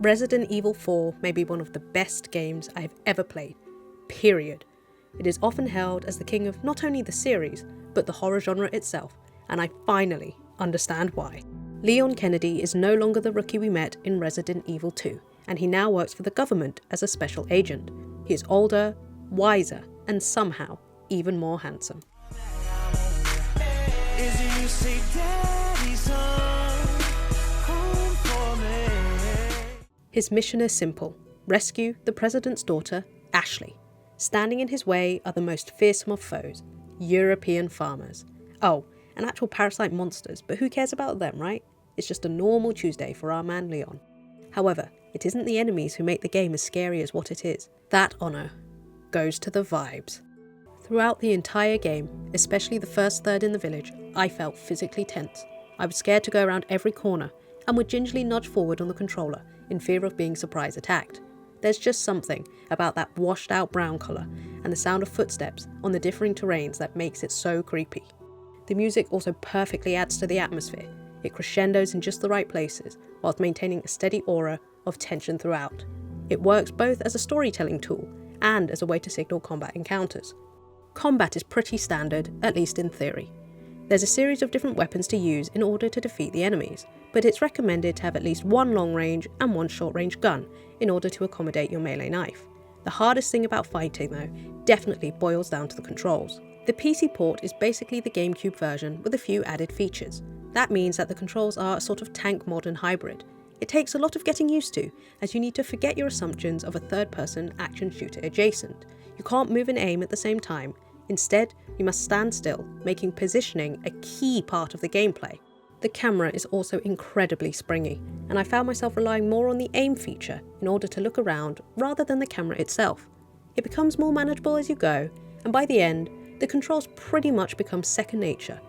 Resident Evil 4 may be one of the best games I have ever played, period. It is often held as the king of not only the series, but the horror genre itself, and I finally understand why. Leon Kennedy is no longer the rookie we met in Resident Evil 2, and he now works for the government as a special agent. He is older, wiser, and somehow even more handsome. His mission is simple: rescue the president's daughter, Ashley. Standing in his way are the most fearsome of foes, European farmers. Oh, and actual parasite monsters, but who cares about them, right? It's just a normal Tuesday for our man Leon. However, it isn't the enemies who make the game as scary as what it is. That honour goes to the vibes. Throughout the entire game, especially the first third in the village, I felt physically tense. I was scared to go around every corner and would gingerly nudge forward on the controller in fear of being surprise attacked. There's just something about that washed out brown colour and the sound of footsteps on the differing terrains that makes it so creepy. The music also perfectly adds to the atmosphere. It crescendos in just the right places, whilst maintaining a steady aura of tension throughout. It works both as a storytelling tool and as a way to signal combat encounters. Combat is pretty standard, at least in theory. There's a series of different weapons to use in order to defeat the enemies, but it's recommended to have at least one long-range and one short-range gun in order to accommodate your melee knife. The hardest thing about fighting, though, definitely boils down to the controls. The PC port is basically the GameCube version with a few added features. That means that the controls are a sort of tank modern hybrid. It takes a lot of getting used to, as you need to forget your assumptions of a third-person action shooter adjacent. You can't move and aim at the same time. Instead, you must stand still, making positioning a key part of the gameplay. The camera is also incredibly springy, and I found myself relying more on the aim feature in order to look around rather than the camera itself. It becomes more manageable as you go, and by the end, the controls pretty much become second nature.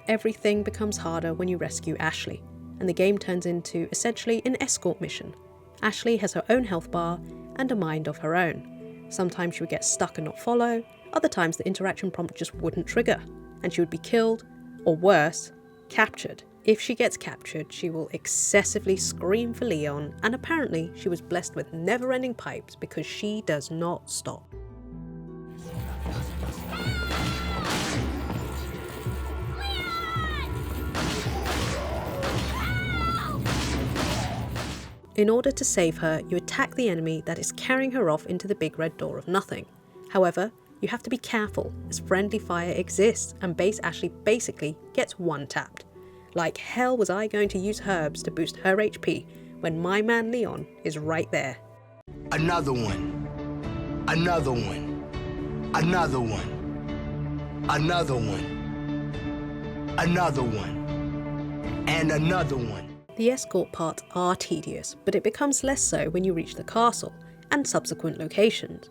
Everything becomes harder when you rescue Ashley, and the game turns into essentially an escort mission. Ashley has her own health bar and a mind of her own. Sometimes she would get stuck and not follow, other times the interaction prompt just wouldn't trigger, and she would be killed, or worse, captured. If she gets captured, she will excessively scream for Leon, and apparently she was blessed with never-ending pipes because she does not stop. In order to save her, you attack the enemy that is carrying her off into the big red door of nothing. However, you have to be careful, as friendly fire exists and base Ashley basically gets one-tapped. Like hell was I going to use herbs to boost her HP when my man Leon is right there. Another one. Another one. Another one. Another one. Another one. And another one. The escort parts are tedious, but it becomes less so when you reach the castle and subsequent locations.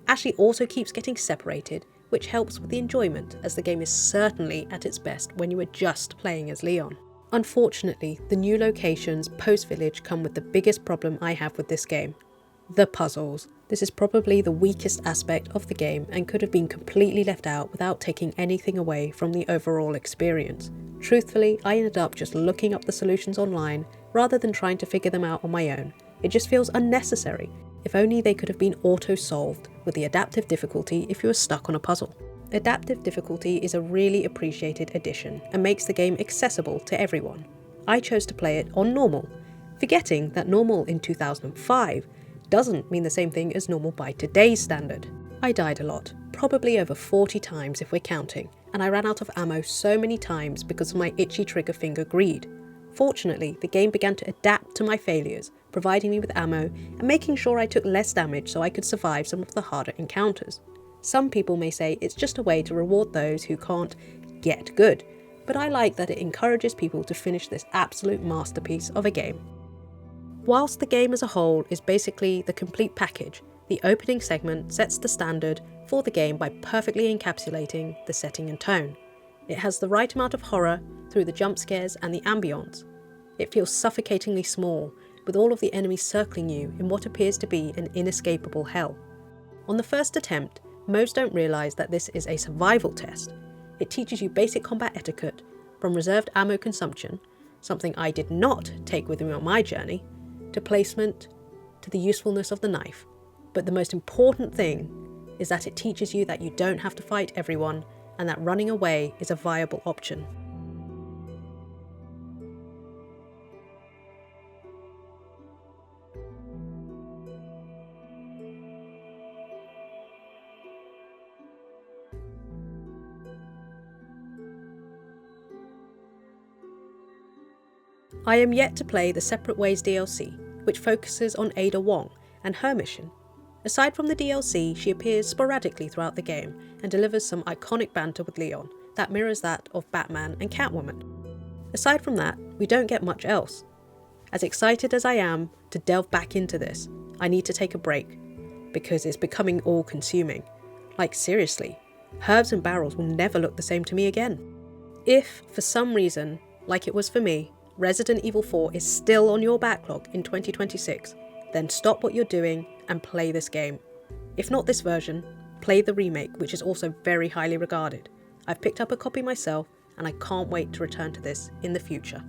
Ashley also keeps getting separated, which helps with the enjoyment, as the game is certainly at its best when you are just playing as Leon. Unfortunately, the new locations post-village come with the biggest problem I have with this game: the puzzles. This is probably the weakest aspect of the game and could have been completely left out without taking anything away from the overall experience. Truthfully, I ended up just looking up the solutions online rather than trying to figure them out on my own. It just feels unnecessary. If only they could have been auto-solved with the adaptive difficulty if you were stuck on a puzzle. Adaptive difficulty is a really appreciated addition and makes the game accessible to everyone. I chose to play it on normal, forgetting that normal in 2005 doesn't mean the same thing as normal by today's standard. I died a lot, probably over 40 times if we're counting, and I ran out of ammo so many times because of my itchy trigger finger greed. Fortunately, the game began to adapt to my failures, providing me with ammo and making sure I took less damage so I could survive some of the harder encounters. Some people may say it's just a way to reward those who can't get good, but I like that it encourages people to finish this absolute masterpiece of a game. Whilst the game as a whole is basically the complete package, the opening segment sets the standard for the game by perfectly encapsulating the setting and tone. It has the right amount of horror through the jump scares and the ambience. It feels suffocatingly small, with all of the enemies circling you in what appears to be an inescapable hell. On the first attempt, most don't realise that this is a survival test. It teaches you basic combat etiquette, from reserved ammo consumption, something I did not take with me on my journey, to placement, to the usefulness of the knife, but the most important thing is that it teaches you that you don't have to fight everyone and that running away is a viable option. I am yet to play the Separate Ways DLC, which focuses on Ada Wong and her mission. Aside from the DLC, she appears sporadically throughout the game and delivers some iconic banter with Leon that mirrors that of Batman and Catwoman. Aside from that, we don't get much else. As excited as I am to delve back into this, I need to take a break, because it's becoming all-consuming. Like seriously, Herbs and Barrels will never look the same to me again. If, for some reason, like it was for me, Resident Evil 4 is still on your backlog in 2026, then stop what you're doing and play this game. If not this version, play the remake, which is also very highly regarded. I've picked up a copy myself and I can't wait to return to this in the future.